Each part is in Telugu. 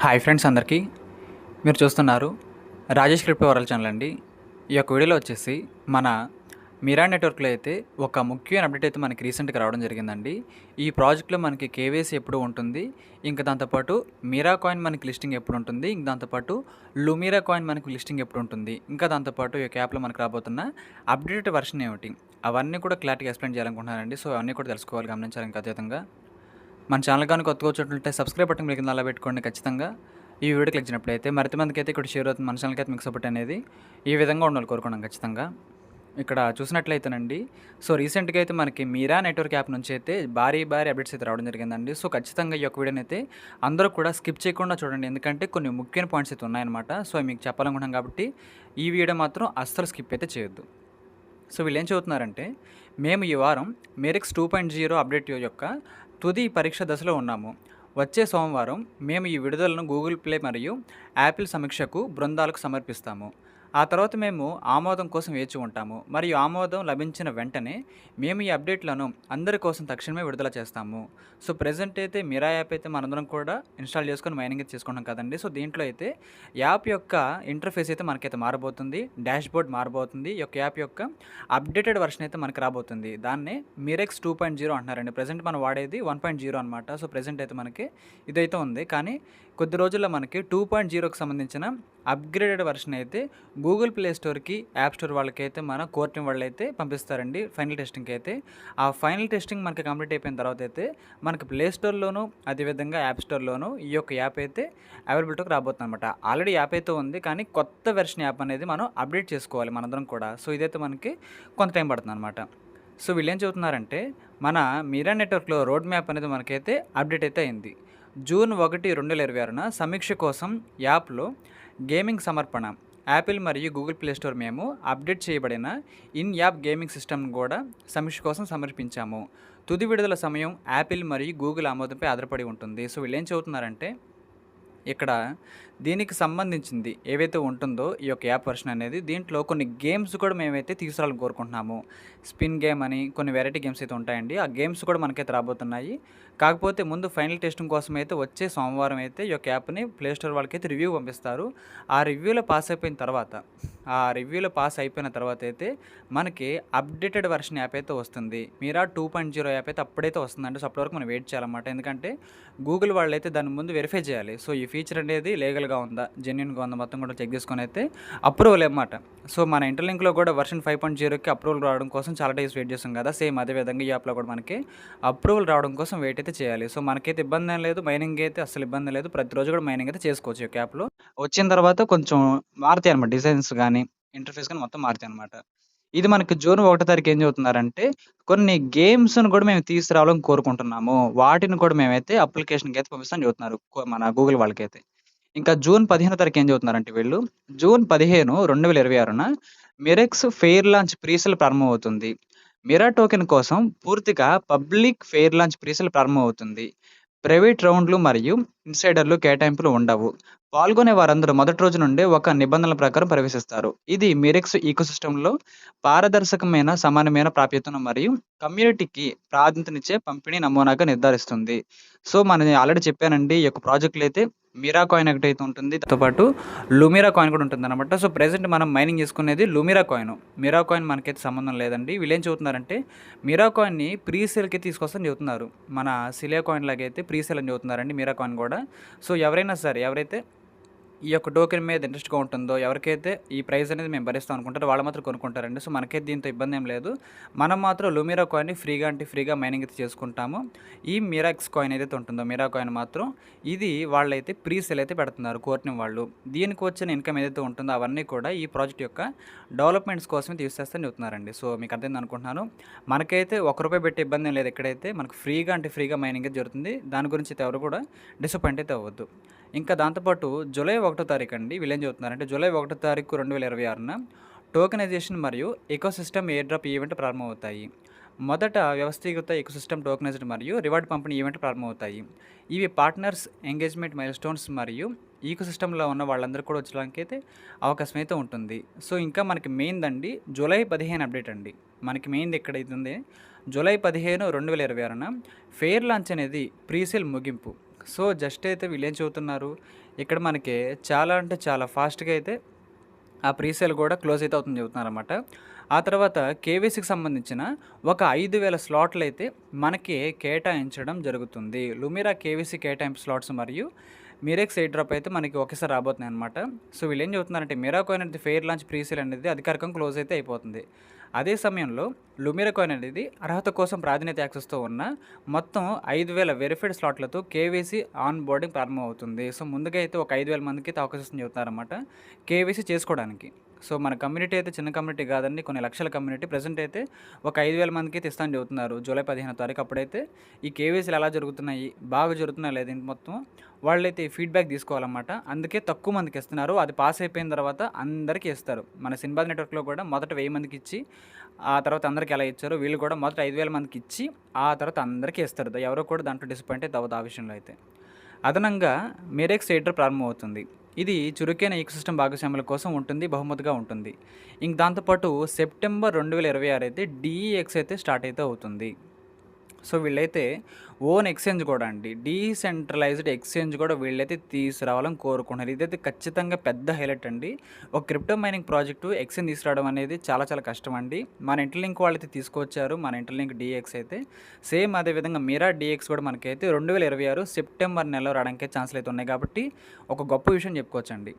హాయ్ ఫ్రెండ్స్ అందరికీ. మీరు చూస్తున్నారు రాజేష్ క్రిప్టో వరల్డ్ ఛానల్ అండి. ఈ యొక్క వీడియోలో వచ్చేసి మన మిరా నెట్వర్క్లో అయితే ఒక ముఖ్యమైన అప్డేట్ అయితే మనకి రీసెంట్గా రావడం జరిగిందండి. ఈ ప్రాజెక్ట్లో మనకి కేవైసీ ఎప్పుడు ఉంటుంది, ఇంకా దాంతోపాటు మిరా కాయిన్ మనకి లిస్టింగ్ ఎప్పుడు ఉంటుంది, ఇంకా దాంతోపాటు లుమిరా కాయిన్ మనకి లిస్టింగ్ ఎప్పుడు ఉంటుంది, ఇంకా దాంతోపాటు ఈ యొక్క యాప్లో మనకు రాబోతున్న అప్డేటెడ్ వర్షన్ ఏమిటి, అవన్నీ కూడా క్లారిటీగా ఎక్స్ప్లెయిన్ చేయాలనుకుంటున్నానండి. సో అవన్నీ కూడా తెలుసుకోవాలి, గమనించాలి. ఇంకా అదేవిధంగా మన ఛానల్ కానీ కొత్తగా వచ్చినట్లయితే సబ్స్క్రైబ్ బటన్ క్లిక్ అలా పెట్టుకోండి. ఖచ్చితంగా ఈ వీడియో క్లిక్ చేసినప్పుడైతే మరింత మందికి అయితే ఇక్కడ షేర్ అవుతుంది. మన ఛానల్కి అయితే మీకు సపోర్ట్ అనేది ఈ విధంగా ఉండాలి కోరుకున్నాం ఖచ్చితంగా. ఇక్కడ చూసినట్లయితేనండి, సో రీసెంట్గా అయితే మనకి మీరా నెట్వర్క్ యాప్ నుంచి అయితే భారీ అప్డేట్స్ అయితే రావడం జరిగిందండి. సో ఖచ్చితంగా ఈ యొక్క వీడియోని అయితే అందరూ కూడా స్కిప్ చేయకుండా చూడండి, ఎందుకంటే కొన్ని ముఖ్యమైన పాయింట్స్ అయితే ఉన్నాయన్నమాట. సో మీకు చెప్పాలనుకుంటున్నాం కాబట్టి ఈ వీడియో మాత్రం అస్సలు స్కిప్ అయితే చేయొద్దు. సో వీళ్ళు ఏం చెబుతున్నారంటే, మేము ఈ వారం మెరిక్స్ 2.0 అప్డేట్ యొక్క తుది పరీక్ష దశలో ఉన్నాము. వచ్చే సోమవారం మేము ఈ విడుదలను గూగుల్ ప్లే మరియు యాపిల్ సమీక్షకు బృందాలకు సమర్పిస్తాము. ఆ తర్వాత మేము ఆమోదం కోసం వేచి ఉంటాము, మరియు ఆమోదం లభించిన వెంటనే మేము ఈ అప్డేట్లను అందరి కోసం తక్షణమే విడుదల చేస్తాము. సో ప్రెజెంట్ అయితే మిరా యాప్ అయితే మనందరం కూడా ఇన్స్టాల్ చేసుకొని మైనింగ్ అయితే చేసుకుంటాం కదండి. సో దీంట్లో అయితే యాప్ యొక్క ఇంటర్ఫేస్ అయితే మనకైతే మారబోతుంది, డాష్ బోర్డ్ మారబోతుంది. ఈ యొక్క యాప్ యొక్క అప్డేటెడ్ వర్షన్ అయితే మనకి రాబోతుంది. దాన్నే మిరెక్స్ 2.0 అంటున్నారండి. ప్రెజెంట్ మనం వాడేది 1.0 అనమాట. సో ప్రెజెంట్ అయితే మనకి ఇదైతే ఉంది, కానీ కొద్ది రోజుల్లో మనకి 2.0కి సంబంధించిన అప్గ్రేడెడ్ వర్షన్ అయితే గూగుల్ ప్లే స్టోర్కి, యాప్ స్టోర్ వాళ్ళకైతే మన కోర్ టీం వాళ్ళు అయితే పంపిస్తారండి ఫైనల్ టెస్టింగ్కి అయితే. ఆ ఫైనల్ టెస్టింగ్ మనకి కంప్లీట్ అయిపోయిన తర్వాత అయితే మనకి ప్లే స్టోర్లోను అదేవిధంగా యాప్ స్టోర్లోను ఈ యొక్క యాప్ అయితే అవైలబిలిటీకి రాబోతుంది అనమాట. ఆల్రెడీ యాప్ అయితే ఉంది, కానీ కొత్త వెర్షన్ యాప్ అనేది మనం అప్డేట్ చేసుకోవాలి మనందరం కూడా. సో ఇదైతే మనకి కొంత టైం పడుతుంది అనమాట. సో వీళ్ళు ఏం చెబుతున్నారంటే, మన మిరా నెట్వర్క్లో రోడ్ మ్యాప్ అనేది మనకైతే అప్డేట్ అయితే అయింది. జూన్ 1, 2026న సమీక్ష కోసం యాప్లో గేమింగ్ సమర్పణ యాపిల్ మరియు గూగుల్ ప్లే స్టోర్ మేము అప్డేట్ చేయబడిన ఇన్ యాప్ గేమింగ్ సిస్టమ్ను కూడా సమీక్ష కోసం సమర్పించాము. తుది విడుదల సమయం యాపిల్ మరియు గూగుల్ ఆమోదంపై ఆధారపడి ఉంటుంది. సో వీళ్ళు ఏం చెబుతున్నారంటే, ఇక్కడ దీనికి సంబంధించింది ఏవైతే ఉంటుందో ఈ యొక్క యాప్ వర్షన్ అనేది, దీంట్లో కొన్ని గేమ్స్ కూడా మేమైతే తీసుకురావాలని కోరుకుంటున్నాము. స్పిన్ గేమ్ అని కొన్ని వెరైటీ గేమ్స్ అయితే ఉంటాయండి. ఆ గేమ్స్ కూడా మనకైతే రాబోతున్నాయి. కాకపోతే ముందు ఫైనల్ టెస్టింగ్ కోసం అయితే వచ్చే సోమవారం అయితే ఈ యొక్క యాప్ని ప్లే స్టోర్ వాళ్ళకైతే రివ్యూ పంపిస్తారు. ఆ రివ్యూలో పాస్ అయిపోయిన తర్వాత అయితే మనకి అప్డేటెడ్ వర్షన్ యాప్ అయితే వస్తుంది. మీరా 2.0 యాప్ అయితే అప్పుడైతే వస్తుందండి. సో అప్పటి వరకు మనం వెయిట్ చేయాలన్నమాట, ఎందుకంటే గూగుల్ వాళ్ళు అయితే దాని ముందు వెరిఫై చేయాలి. సో ఈ ఫీచర్ అనేది లీగల్గా ఉందా, జెన్యున్గా ఉందా, మొత్తం కూడా చెక్ చేసుకొని అయితే అప్రూవల్ అన్నమాట. సో మన ఇంటర్లింక్లో కూడా వర్షన్ 5.0కి అప్రూవల్ రావడం కోసం చాలా డేస్ వెయిట్ చేస్తాం కదా, సేమ్ అదేవిధంగా ఈ యాప్లో కూడా మనకి అప్రూవల్ రావడం కోసం వెయిట్ అయితే చేయాలి. సో మనకైతే ఇబ్బంది ఏం లేదు, మైనింగ్ అయితే అసలు ఇబ్బంది లేదు. ప్రతిరోజు కూడా మైనింగ్ అయితే చేసుకోవచ్చు ఈ యాప్లో. వచ్చిన తర్వాత కొంచెం మారుతాయి అనమాట, డిజైన్స్ కానీ ఇంటర్ఫేస్ కానీ మొత్తం మారుతాయి అనమాట. ఇది మనకి జూన్ 1 తారీఖు ఏం చెబుతున్నారంటే, కొన్ని గేమ్స్‌ను కూడా మేము తీసుకురావాలని కోరుకుంటున్నాము. వాటిని కూడా మేమైతే అప్లికేషన్‌కి అయితే పంపిస్తామని చెబుతున్నారు మన గూగుల్ వాళ్ళకైతే. ఇంకా జూన్ 15 తారీఖు ఏం చెబుతున్నారంటే వీళ్ళు, జూన్ 15, 2026న మిరెక్స్ ఫెయిర్ లాంచ్ ప్రీసేల్ ప్రారంభమవుతుంది. మిరా టోకెన్ కోసం పూర్తిగా పబ్లిక్ ఫెయిర్ లాంచ్ ప్రీసేల్ ప్రారంభమవుతుంది. ప్రైవేట్ రౌండ్లు మరియు ఇన్సైడర్లు కేటాయింపులు ఉండవు. పాల్గొనే వారందరూ మొదటి రోజు నుండే ఒక నిబంధనల ప్రకారం ప్రవేశిస్తారు. ఇది మిరెక్స్ ఈకోసిస్టమ్‌లో పారదర్శకమైన, సమానమైన ప్రాప్యతను మరియు కమ్యూనిటీకి ప్రాధాన్యతనిచ్చే పంపిణీ నమూనాగా నిర్ధారిస్తుంది. సో మనం ఆల్రెడీ చెప్పానండి, ఈ యొక్క ప్రాజెక్ట్‌లో అయితే మిరా కాయిన్ ఒకటైతే ఉంటుంది, దాంతో పాటు లుమిరా కాయిన్ కూడా ఉంటుందన్నమాట. సో ప్రెజెంట్ మనం మైనింగ్ చేసుకునేది లుమిరా కాయిన్. మిరా కాయిన్ మనకైతే సంబంధం లేదండి. వీళ్ళు ఏం చెబుతున్నారంటే, మిరా కాయిన్ని ప్రీ సేల్‌కి తీసుకొస్తామని చెబుతున్నారు. మన సిలియా కాయిన్ లాగా అయితే ప్రీ సేల్ అని చెబుతున్నారండి మిరా కాయిన్ కూడా. సో ఎవరైనా సరే, ఎవరైతే ఈ యొక్క టోకెన్ మీద ఇంట్రెస్ట్‌గా ఉంటుందో, ఎవరికైతే ఈ ప్రైస్ అనేది మేము భరిస్తాం అనుకుంటారో వాళ్ళు మాత్రం కొనుక్కుంటారండి. సో మనకైతే దీంతో ఇబ్బంది ఏం లేదు. మనం మాత్రం లుమిరా కాయిన్ని ఫ్రీగా అంటే ఫ్రీగా మైనింగ్ అయితే చేసుకుంటాము. ఈ మిరాక్స్ కాయిన్ ఏదైతే ఉంటుందో, మిరా కాయిన్ మాత్రం ఇది వాళ్ళైతే ప్రీ సేల్ అయితే పెడుతున్నారు కోర్ట్‌ని వాళ్ళు. దీనికి వచ్చిన ఇన్కమ్ ఏదైతే ఉంటుందో అవన్నీ కూడా ఈ ప్రాజెక్ట్ యొక్క డెవలప్‌మెంట్స్ కోసమే తీసేస్తారని చెప్తున్నారండి. సో మీకు అర్థమైంది అనుకుంటున్నాను. మనకైతే ₹1 పెట్టే ఇబ్బంది ఏం లేదు. ఎక్కడైతే మనకు ఫ్రీగా అంటే ఫ్రీగా మైనింగ్ అయితే జరుగుతుంది. దాని గురించి అయితే ఎవరు కూడా డిసప్పాయింట్ అయితే అవ్వద్దు. ఇంకా దాంతోపాటు జూలై 1 తారీఖు అండి, వీళ్ళు ఏం చెబుతున్నారంటే, జూలై 1 తారీఖు 2026న టోకెనైజేషన్ మరియు ఎకోసిస్టమ్ ఎయిర్ డ్రాప్ ఈవెంట్ ప్రారంభమవుతాయి. మొదట వ్యవస్థీకృత ఎకోసిస్టమ్ టోకెనైజ్డ్ మరియు రివార్డ్ పంపిణీ ఈవెంట్ ప్రారంభమవుతాయి. ఇవి పార్ట్నర్స్, ఎంగేజ్మెంట్ మైల్‌స్టోన్స్ మరియు ఈకోసిస్టమ్‌లో ఉన్న వాళ్ళందరూ కూడా వచ్చడానికి అయితే అవకాశం అయితే ఉంటుంది. సో ఇంకా మనకి మెయిన్‌దండి జూలై 15 అప్డేట్ అండి. మనకి మెయిన్‌ది ఎక్కడైతుంది, జూలై 15, 2026న ఫెయిర్ లాంచ్ అనేది ప్రీసేల్ ముగింపు. సో, జస్ట్ అయితే వీళ్ళేం చెబుతున్నారు, ఇక్కడ మనకి చాలా అంటే చాలా ఫాస్ట్‌గా అయితే ఆ ప్రీసేల్ గూడా క్లోజ్ అయితే అవుతుందని చెబుతున్నారనమాట. ఆ తర్వాత కేవైసీకి సంబంధించిన ఒక 5,000 స్లాట్‌లయితే మనకి కేటాయించడం జరుగుతుంది. లుమిరా కేవైసీ కేటాయింపు స్లాట్స్ మరియు మిరెక్స్ ఎయిర్ డ్రాప్ అయితే మనకి ఒకేసారి రాబోతున్నాయనమాట. సో, వీళ్ళేం చెబుతున్నారంటే మిరా కాయిన్ అనేది ఫెయిర్ లాంచ్ ప్రీసేల్ అనేది అధికారికంగా క్లోజ్ అయితే అయిపోతుంది. అదే సమయంలో లుమిరా కాయిన్ అనేది అర్హత కోసం ప్రాధాన్యత యాక్సెస్‌తో ఉన్న మొత్తం 5,000 వెరిఫైడ్ స్లాట్‌లతో కేవైసీ ఆన్ బోర్డింగ్ ప్రారంభమవుతుంది. సో, ముందుగా అయితే ఒక 5,000 మందికైతే అవకాశం ఇస్తుందని చెబుతున్నారనమాట కేవైసీ చేసుకోవడానికి. సో, మన కమ్యూనిటీ అయితే చిన్న కమ్యూనిటీ కాదండి. కొన్ని లక్షల కమ్యూనిటీ. ప్రెజెంట్ అయితే ఒక 5,000 మందికైతే ఇస్తా అని చెబుతున్నారు. జూలై 15వ తారీఖు అప్పుడైతే ఈ కేవైసీలు ఎలా జరుగుతున్నాయి, బాగా జరుగుతున్నాయా లేదా ఏంటి మొత్తం వాళ్ళైతే ఫీడ్‌బ్యాక్ తీసుకోవాలన్నమాట. అందుకే తక్కువ మందికి ఇస్తున్నారు. అది పాస్ అయిపోయిన తర్వాత అందరికీ ఇస్తారు. మన సిన్‌బాద్ నెట్వర్క్‌లో కూడా మొదట 1000 మందికి ఇచ్చి, ఆ తర్వాత అందరికి ఎలా ఇచ్చారో వీళ్ళు కూడా మొదట 5,000 మందికి ఇచ్చి, ఆ తర్వాత అందరికీ ఇస్తారు. ఎవరు కూడా దాంట్లో డిసప్పాయింట్ అయితే అవ్వదు ఆ విషయంలో అయితే. అదనంగా మిరెక్స్ ఎయిర్ ప్రారంభమవుతుంది. ఇది చురుకైన ఈకోసిస్టమ్ భాగస్వాముల కోసం ఉంటుంది. బహుమతిగా ఉంటుంది. ఇంక దాంతో పాటు సెప్టెంబర్ 2026 అయితే డీఈఎక్స్ అయితే స్టార్ట్ అయితే అవుతుంది. సో, వీళ్ళైతే ఓన్ ఎక్స్‌చేంజ్ కూడా అండి. డీసెంట్రలైజ్డ్ ఎక్స్‌చేంజ్ కూడా వీళ్ళైతే తీసుకురావాలని కోరుకుంటున్నారు. ఇదైతే ఖచ్చితంగా పెద్ద హైలైట్ అండి. ఒక క్రిప్టో మైనింగ్ ప్రాజెక్టు ఎక్స్‌చేంజ్ తీసుకురావడం అనేది చాలా చాలా కష్టం అండి. మన ఇంటర్‌లింక్ వాళ్ళైతే తీసుకొచ్చారు. మన ఇంటర్‌లింక్ డీఎక్స్ అయితే. సేమ్ అదే విధంగా మిరా డీఎక్స్ కూడా మనకైతే 2026 సెప్టెంబర్ నెలలో రావడానికి ఛాన్స్‌లు అయితే ఉన్నాయి కాబట్టి ఒక గొప్ప విషయం చెప్పుకోవచ్చండి.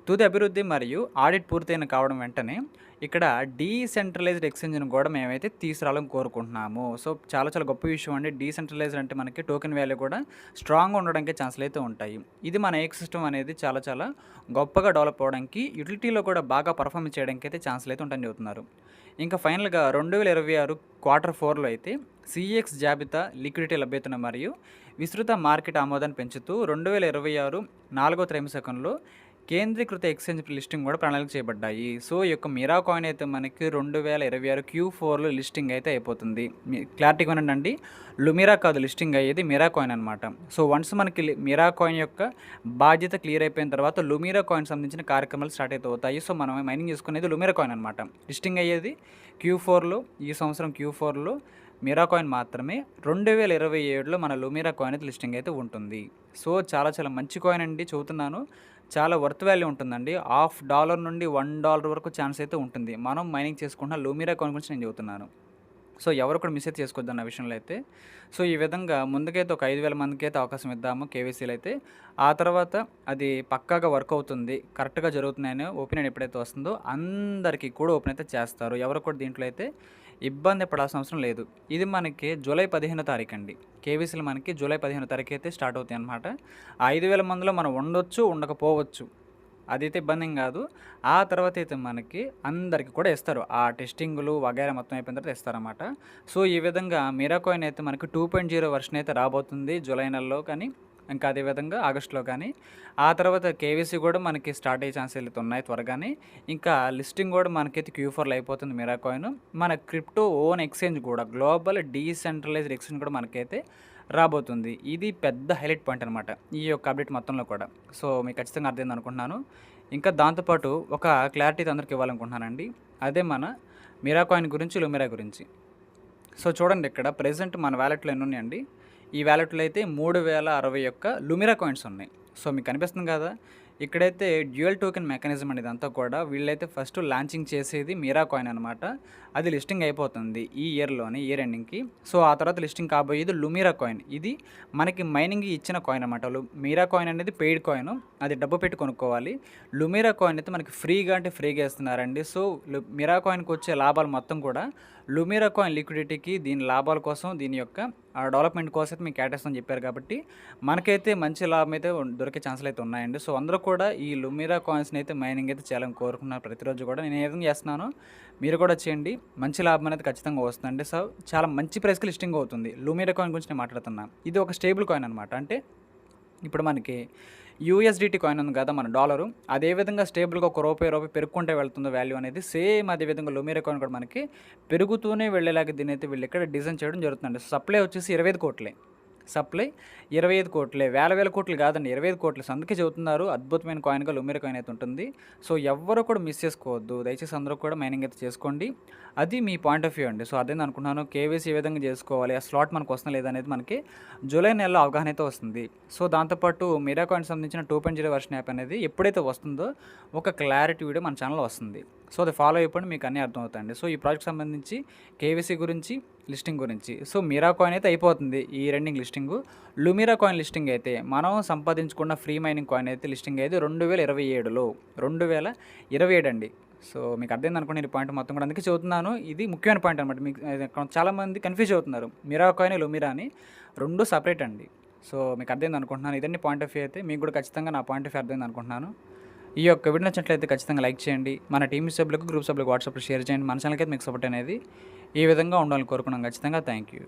తుది అభివృద్ధి మరియు ఆడిట్ పూర్తయిన కావడం వెంటనే ఇక్కడ డీసెంట్రలైజ్డ్ ఎక్స్‌చేంజ్‌ని కూడా మేమైతే తీసుకురావాలని కోరుకుంటున్నాము. సో, చాలా చాలా గొప్ప విషయం అండి. డీసెంట్రలైజ్డ్ అంటే మనకి టోకెన్ వాల్యూ కూడా స్ట్రాంగ్‌గా ఉండడానికి ఛాన్స్‌లు అయితే ఉంటాయి. ఇది మన ఎకోసిస్టమ్ అనేది చాలా చాలా గొప్పగా డెవలప్ అవ్వడానికి, యుటిలిటీలో కూడా బాగా పర్ఫార్మ్ చేయడానికి అయితే ఛాన్స్‌లు అయితే ఉంటాయని చెబుతున్నారు. ఇంకా ఫైనల్‌గా 2026 క్వార్టర్ 4లో అయితే సీఎక్స్ జాబితా లిక్విడిటీ లభ్యతను మరియు విస్తృత మార్కెట్ ఆమోదాన్ని పెంచుతూ 2026 నాలుగో త్రైమాసికంలో కేంద్రీకృత ఎక్స్‌చేంజ్ లిస్టింగ్ కూడా ప్రణాళిక చేయబడ్డాయి. సో, ఈ యొక్క మిరా కాయిన్ అయితే మనకి 2026 Q4లో లిస్టింగ్ అయితే అయిపోతుంది. క్లారిటీగా వినండండి. లుమిరా కాదు లిస్టింగ్ అయ్యేది మిరా కాయిన్ అనమాట. సో, వన్స్ మనకి మిరా కాయిన్ యొక్క బాధ్యత క్లియర్ అయిపోయిన తర్వాత లుమిరా కాయిన్ సంబంధించిన కార్యక్రమాలు స్టార్ట్ అయితే అవుతాయి. సో, మనం మైనింగ్ చేసుకునేది లుమిరా కాయిన్ అనమాట. లిస్టింగ్ అయ్యేది Q4లో, ఈ సంవత్సరం Q4లో మిరా కాయిన్ మాత్రమే. 2027లో మన లుమిరా కాయిన్ అయితే లిస్టింగ్ అయితే ఉంటుంది. సో, చాలా చాలా మంచి కాయిన్ అండి చెబుతున్నాను. చాలా వర్త్ వాల్యూ ఉంటుందండి. $1 నుండి $1 వరకు ఛాన్స్ అయితే ఉంటుంది. మనం మైనింగ్ చేసుకుంటున్న లుమిరా కాయిన్ గురించి నేను చెబుతున్నాను. సో, ఎవరు కూడా మిస్ అయితే చేసుకోవద్దన్న విషయంలో అయితే. సో, ఈ విధంగా ముందుకైతే ఒక 5,000 మందికైతే అవకాశం ఇద్దాము కేవైసీలు అయితే. ఆ తర్వాత అది పక్కాగా వర్క్ అవుతుంది, కరెక్ట్‌గా జరుగుతున్నాయనే ఒపీనియన్ ఎప్పుడైతే వస్తుందో అందరికీ కూడా ఓపెన్ అయితే చేస్తారు. ఎవరు కూడా దీంట్లో అయితే ఇబ్బంది పడాల్సిన అవసరం లేదు. ఇది మనకి జూలై 15వ తారీఖు అండి. కేవైసీలు మనకి జూలై 15వ తారీఖు అయితే స్టార్ట్ అవుతాయన్నమాట. ఆ 5,000 మందిలో మనం ఉండొచ్చు, ఉండకపోవచ్చు. అదైతే ఇబ్బందేం కాదు. ఆ తర్వాత అయితే మనకి అందరికి కూడా ఇస్తారు. ఆ టెస్టింగులు వగైరా మొత్తం అయిపోయిన తర్వాత ఇస్తారన్నమాట. సో, ఈ విధంగా మిరా కాయిన్ అయితే మనకి 2.0 వెర్షన్ అయితే రాబోతుంది జూలై నెలలో కానీ, ఇంకా అదే విధంగా ఆగస్టులో కానీ. ఆ తర్వాత కేవైసీ కూడా మనకి స్టార్ట్ అయ్యే ఛాన్సెస్ అయితే ఉన్నాయి త్వరగానే. ఇంకా లిస్టింగ్ కూడా మనకైతే Q4లో అయిపోతుంది మిరా కాయిన్. మన క్రిప్టో ఓన్ ఎక్స్‌చేంజ్ కూడా గ్లోబల్ డీసెంట్రలైజ్డ్ ఎక్స్‌చేంజ్ కూడా మనకైతే రాబోతుంది. ఇది పెద్ద హైలైట్ పాయింట్ అనమాట ఈ యొక్క అప్డేట్ మొత్తంలో కూడా. సో, మీకు ఖచ్చితంగా అర్థమైంది అనుకుంటున్నాను. ఇంకా దాంతోపాటు ఒక క్లారిటీ అయితే అందరికి ఇవ్వాలనుకుంటున్నానండి. అదే మన మిరా కాయిన్ గురించి, లుమిరా గురించి. సో, చూడండి ఇక్కడ ప్రెజెంట్ మన వాలెట్‌లో ఎన్ని ఉన్నాయండి. ఈ వాలెట్‌లో అయితే 3061 లుమిరా కాయిన్స్ ఉన్నాయి. సో, మీకు కనిపిస్తుంది కదా! ఇక్కడైతే డ్యూయల్ టోకెన్ మెకానిజం అండి ఇదంతా కూడా. వీళ్ళైతే ఫస్ట్ లాంచింగ్ చేసేది మిరా కాయిన్ అనమాట. అది లిస్టింగ్ అయిపోతుంది ఈ ఇయర్‌లోనే, ఇయర్ ఎండింగ్‌కి. సో, ఆ తర్వాత లిస్టింగ్ కాబోయేది లుమిరా కాయిన్. ఇది మనకి మైనింగ్‌కి ఇచ్చిన కాయిన్ అనమాట. మిరా కాయిన్ అనేది పెయిడ్ కాయిన్. అది డబ్బు పెట్టి కొనుక్కోవాలి. లుమిరా కాయిన్ అయితే మనకి ఫ్రీగా అంటే ఫ్రీగా ఇస్తున్నారండి. సో, మిరా కాయిన్‌కి వచ్చే లాభాలు మొత్తం కూడా లుమిరా కాయిన్ లిక్విడిటీకి, దీని లాభాల కోసం, దీని యొక్క డెవలప్మెంట్ కోసం అయితే మీకు కేటాయిస్తామని చెప్పారు కాబట్టి మనకైతే మంచి లాభం అయితే దొరికే ఛాన్సులు అయితే ఉన్నాయండి. సో, అందరూ కూడా ఈ లుమిరా కాయిన్స్‌ని అయితే మైనింగ్ అయితే చేయాలని కోరుకుంటున్నారు ప్రతిరోజు కూడా. నేను ఏ విధంగా చేస్తున్నానో మీరు కూడా చేయండి. మంచి లాభం అనేది ఖచ్చితంగా వస్తుందండి. సో, చాలా మంచి ప్రైస్‌కి లిస్టింగ్ అవుతుంది. లుమిరా కాయిన్ గురించి నేను మాట్లాడుతున్నా. ఇది ఒక స్టేబుల్ కాయిన్ అనమాట. అంటే ఇప్పుడు మనకి యూఎస్డిటీ కాయిన్ ఉంది కదా మన డాలరు, అదే విధంగా స్టేబుల్గా ఒక రూపాయి పెరుగుకుంటే వెళ్తుందో వాల్యూ అనేది, సేమ్ అదే విధంగా లుమిరా కాయిన్ కూడా మనకి పెరుగుతూనే వెళ్ళేలాగా దీని అయితే వీళ్ళు ఇక్కడ డిజైన్ చేయడం జరుగుతుందండి. సప్లై వచ్చేసి 25 కోట్లే. సప్లై 25 కోట్లే. వేల కోట్లు కాదండి, 25 కోట్లు. సో, అందుకే చెబుతున్నారు అద్భుతమైన కాయిన్‌గా లుమిరా కాయిన్ అయితే ఉంటుంది. సో, ఎవ్వరు కూడా మిస్ చేసుకోవద్దు. దయచేసి అందరూ కూడా మైనింగ్ అయితే చేసుకోండి. అది మీ పాయింట్ ఆఫ్ వ్యూ అండి. సో, అదే అనుకుంటున్నాను. కేవైసీ ఏ విధంగా చేసుకోవాలి, ఆ స్లాట్ మనకు వస్తుందా లేదా అనేది మనకి జూలై నెలలో అవగాహన అయితే వస్తుంది. సో, దాంతోపాటు మిరా కాయిన్‌కి సంబంధించిన 2.0 వెర్షన్ యాప్ అనేది ఎప్పుడైతే వస్తుందో ఒక క్లారిటీ వీడియో మన ఛానల్‌లో వస్తుంది. సో, అది ఫాలో అయిపోండి, మీకు అన్నీ అర్థమవుతాయండి. సో, ఈ ప్రాజెక్ట్‌కి సంబంధించి కేవైసీ గురించి, లిస్టింగ్ గురించి. సో, మిరా కాయిన్ అయితే అయిపోతుంది ఈ రెండింగ్ లిస్టింగు. లుమిరా కాయిన్ లిస్టింగ్ అయితే మనం సంపాదించుకున్న ఫ్రీ మైనింగ్ కాయిన్ అయితే లిస్టింగ్ అయితే 2027లో 2027 అండి. సో, మీకు అర్థమైంది అనుకోండి ఈ పాయింట్ మొత్తం కూడా. అందుకే చెబుతున్నాను, ఇది ముఖ్యమైన పాయింట్ అనమాట. మీకు చాలామంది కన్ఫ్యూజ్ అవుతున్నారు. మిరా కాయిన్, లుమిరా అని 2 సపరేట్ అండి. సో, మీకు అర్థమైంది అనుకుంటున్నాను. ఇదండి పాయింట్ ఆఫ్ వ్యూ అయితే. మీకు కూడా ఖచ్చితంగా నా పాయింట్ ఆఫ్ వ్యూ అర్థమైంది అనుకుంటున్నాను. ఈ యొక్క వీడియో నచ్చినట్లయితే ఖచ్చితంగా లైక్ చేయండి. మన టీమ్ సభ్యులకు, గ్రూప్ సభ్యులకు వాట్సాప్లో షేర్ చేయండి. మన ఛానల్కి అయితే మీకు సపోర్ట్ అనేది ఈ విధంగా ఉండాలని కోరుకున్నాం. ఖచ్చితంగా థ్యాంక్ యూ.